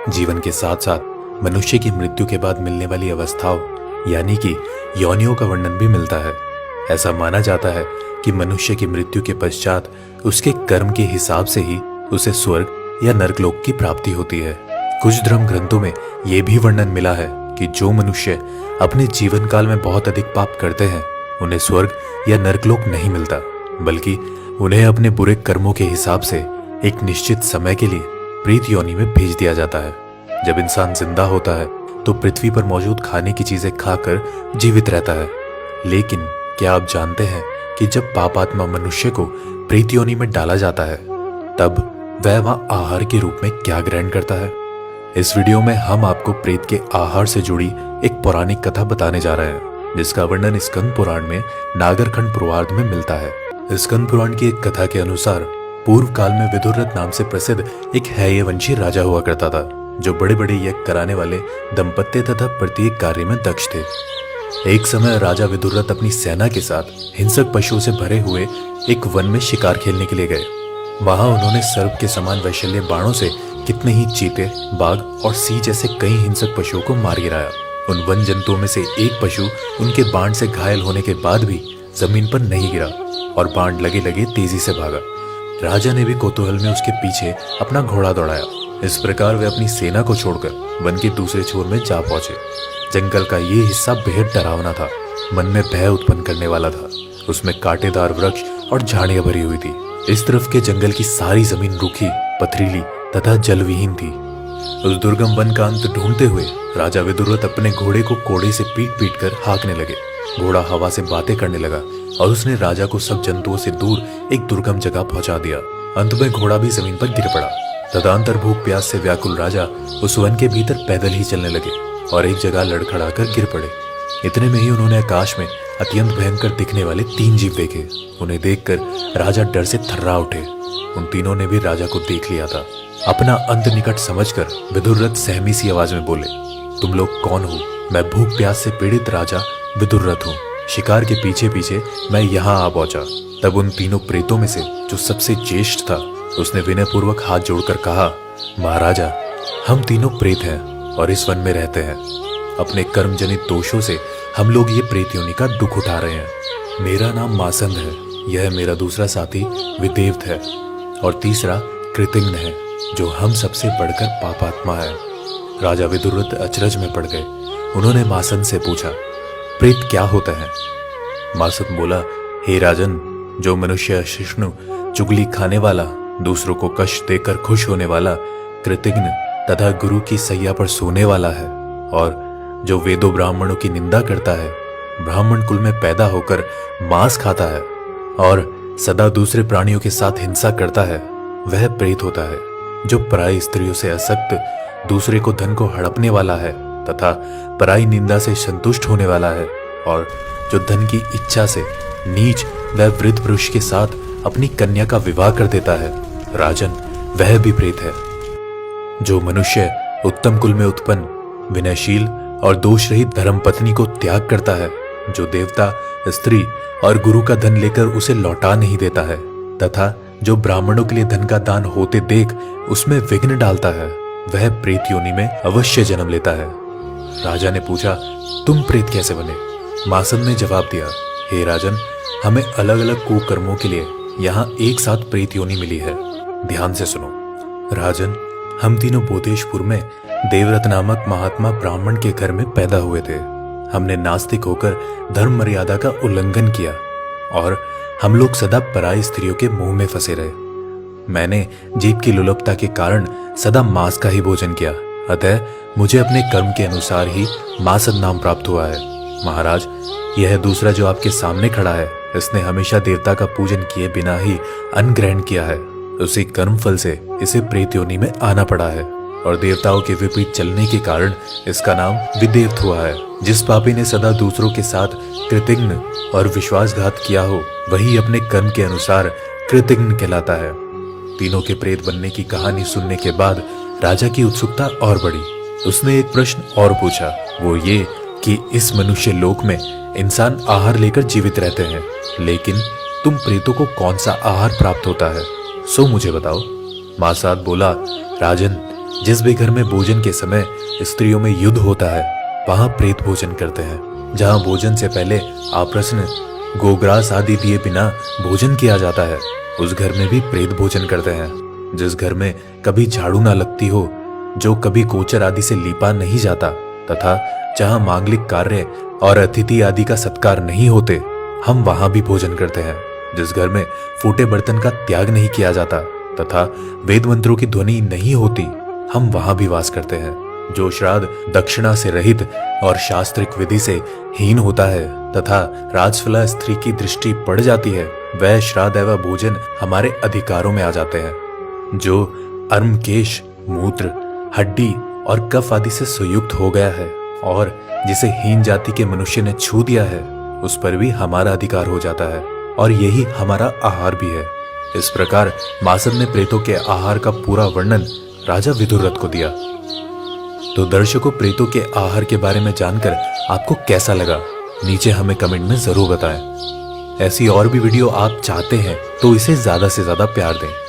जीवन के साथ साथ मनुष्य की मृत्यु के बाद मिलने वाली अवस्थाओं यानी कि योनियों का वर्णन भी मिलता है। ऐसा माना जाता है कि मनुष्य की मृत्यु के पश्चात उसके कर्म के हिसाब से ही उसे स्वर्ग या नरकलोक की प्राप्ति होती है। कुछ धर्म ग्रंथों में यह भी वर्णन मिला है कि जो मनुष्य अपने जीवन काल में बहुत अधिक पाप करते हैं उन्हें स्वर्ग या नरकलोक नहीं मिलता, बल्कि उन्हें अपने बुरे कर्मों के हिसाब से एक निश्चित समय के लिए प्रेत योनि में भेज दिया जाता है। जब इंसान जिंदा होता है तो पृथ्वी पर मौजूद खाने की चीजें खाकर जीवित रहता है, लेकिन क्या आप जानते हैं कि जब पापात्मा मनुष्य को प्रेत योनि में डाला जाता है तब वह वहां आहार के रूप में क्या ग्रहण करता है? इस वीडियो में हम आपको प्रेत के आहार से जुड़ी एक पौराणिक कथा बताने जा रहे हैं, जिसका वर्णन स्कंद पुराण में नागरखंड पूर्वार्ध में मिलता है। स्कंद पुराण की एक कथा के अनुसार पूर्व काल में विदुरथ नाम से प्रसिद्ध एक हैयवंशी राजा हुआ करता था, जो बड़े बड़े यज्ञ कराने वाले दंपत्ति तथा प्रत्येक कार्य में दक्ष थे। एक समय राजा विदुरथ अपनी सेना के साथ हिंसक पशुओं से भरे हुए एक वन में शिकार खेलने के लिए गए। वहां उन्होंने सर्प के समान वैशल्य बाणों से कितने ही चीते, बाघ और सिंह जैसे कई हिंसक पशुओं को मार गिराया। उन वन जंतुओं में से एक पशु उनके बाण से घायल होने के बाद भी जमीन पर नहीं गिरा और बाण लगे लगे तेजी से भागा। राजा ने भी कौतूहल में उसके पीछे अपना घोड़ा दौड़ाया। इस प्रकार वे अपनी सेना को छोड़कर वन के दूसरे छोर में जा पहुंचे। जंगल का ये हिस्सा बेहद डरावना था, मन में भय उत्पन्न करने वाला था। उसमें कांटेदार वृक्ष और झाड़ियां भरी हुई थी। इस तरफ के जंगल की सारी जमीन रूखी, पथरीली तथा जलविहीन थी। उस दुर्गम वन का अंत ढूंढते हुए राजा विदुरथ अपने घोड़े को कोड़े से पीट पीट कर हाँकने लगे। घोड़ा हवा से बातें करने लगा और उसने राजा को सब जंतुओं से दूर एक दुर्गम जगह पहुंचा दिया। अंत में घोड़ा भी जमीन पर गिर पड़ा। तदंतर भूख प्यास से व्याकुल राजा उस वन के भीतर पैदल ही चलने लगे और एक जगह लड़खड़ाकर गिर पड़े। इतने में ही उन्होंने आकाश में अत्यंत भयंकर दिखने वाले 3 जीव देखे। उन्हें देखकर राजा डर से थर्रा उठे। उन तीनों ने भी राजा को देख लिया था। अपना अंत निकट समझकर विदुरथ सहमी सी आवाज में बोले, तुम लोग कौन हो? मैं भूख प्यास से पीड़ित राजा विदुरथ हूँ। शिकार के पीछे पीछे मैं यहाँ आ पहुंचा। तब उन तीनों प्रेतों में से जो सबसे ज्येष्ठ था उसने विनयपूर्वक हाथ जोड़कर कहा, महाराजा, हम तीनों प्रेत हैं और इस वन में रहते हैं। अपने कर्म जनित दोषों से हम लोग ये प्रेत योनि का दुख उठा रहे हैं। मेरा नाम मासंद है, यह मेरा दूसरा साथी विदेवत है और तीसरा कृतघ्न है, जो हम सबसे बढ़कर पापात्मा है। राजा विदुरथ अचरज में पड़ गए। उन्होंने मासंद से पूछा, प्रेत क्या होता है? मासंद बोला, हे राजन, जो मनुष्य अशिष्णु, चुगली खाने वाला, दूसरों को कष्ट देकर खुश होने वाला, कृतघ्न तथा गुरु की सैया पर सोने वाला है और जो वेदों ब्राह्मणों की निंदा करता है, ब्राह्मण कुल में पैदा होकर मांस खाता है और सदा दूसरे प्राणियों के साथ हिंसा करता है, वह प्रेत होता है। जो पराई स्त्रियों से असक्त, दूसरे को धन को हड़पने वाला है तथा पराई निंदा से संतुष्ट होने वाला है और जो धन की इच्छा से नीच व वृद्ध पुरुष के साथ अपनी कन्या का विवाह कर देता है, राजन, वह भी प्रेत है। जो मनुष्य उत्तम कुल में उत्पन्न, विनयशील और दोष रहित धर्म पत्नी को त्याग करता है, जो देवता, स्त्री और गुरु का धन लेकर उसे लौटा नहीं देता है तथा जो ब्राह्मणों के लिए धन का दान होते देख उसमें विघ्न डालता है, वह प्रेत योनि में अवश्य जन्म लेता है। राजा ने पूछा, तुम प्रेत कैसे बने? मासंद ने जवाब दिया, हे राजन, हमें अलग अलग कुकर्मों के लिए यहाँ एक साथ प्रेत योनि मिली है। ध्यान से सुनो। राजन, हम तीनों बोधेशपुर में देवव्रत नामक महात्मा ब्राह्मण के घर में पैदा हुए थे। हमने नास्तिक होकर धर्म मर्यादा का उल्लंघन किया और हम लोग सदा पराई स्त्रियों के मुंह में फंसे रहे। मैंने जीभ की लुलपता के कारण सदा मांस का ही भोजन किया, अतः मुझे अपने कर्म के अनुसार ही मासंद नाम प्राप्त हुआ है। महाराज, यह दूसरा जो आपके सामने खड़ा है, इसने हमेशा देवता का पूजन किए बिना ही अन्न ग्रहण किया है। उसी कर्म फल से इसे प्रेत योनि में आना पड़ा है और देवताओं के विपरीत चलने के कारण इसका नाम विदेवत हुआ है। जिस पापी ने सदा दूसरों के साथ कृतघ्न और विश्वासघात किया हो, वही अपने कर्म के अनुसार कृतघ्न कहलाता है। तीनों के प्रेत बनने की कहानी सुनने के बाद राजा की उत्सुकता और बढ़ी। उसने एक प्रश्न और पूछा, वो ये कि इस मनुष्य लोक में इंसान आहार लेकर जीवित रहते हैं, लेकिन तुम प्रेतों को कौन सा आहार प्राप्त होता है, सो मुझे बताओ। मासाद बोला, राजन, जिस भी घर में भोजन के समय स्त्रियों में युद्ध होता है वहां प्रेत भोजन करते हैं। जहां भोजन से पहले आप्रश्न गोग्रास आदि दिए बिना भोजन किया जाता है उस घर में भी प्रेत भोजन करते हैं। जिस घर में कभी झाड़ू ना लगती हो, जो कभी कोचर आदि से लीपा नहीं जाता तथा जहां मांगलिक कार्य और अतिथि आदि का सत्कार नहीं होते, हम वहां भी भोजन करते हैं। जिस घर में फूटे बर्तन का त्याग नहीं किया जाता तथा वेद मंत्रों की ध्वनि नहीं होती, हम वहां भी वास करते हैं। जो श्राद्ध दक्षिणा से रहित और शास्त्रिक विधि से हीन होता है तथा राजफला स्त्री की दृष्टि पड़ जाती है, वह श्राद्ध एवं भोजन हमारे अधिकारों में आ जाते हैं। जो अर्म, केश, मूत्र, हड्डी और कफ आदि से संयुक्त हो गया है और जिसे हीन जाति के मनुष्य ने छू दिया है, उस पर भी हमारा अधिकार हो जाता है और यही हमारा आहार भी है। इस प्रकार मासद ने प्रेतों के आहार का पूरा वर्णन राजा विदुरथ को दिया। तो दर्शकों, प्रेतों के आहार के बारे में जानकर आपको कैसा लगा, नीचे हमें कमेंट में जरूर बताएं। ऐसी और भी वीडियो आप चाहते हैं तो इसे ज्यादा से ज्यादा प्यार दें।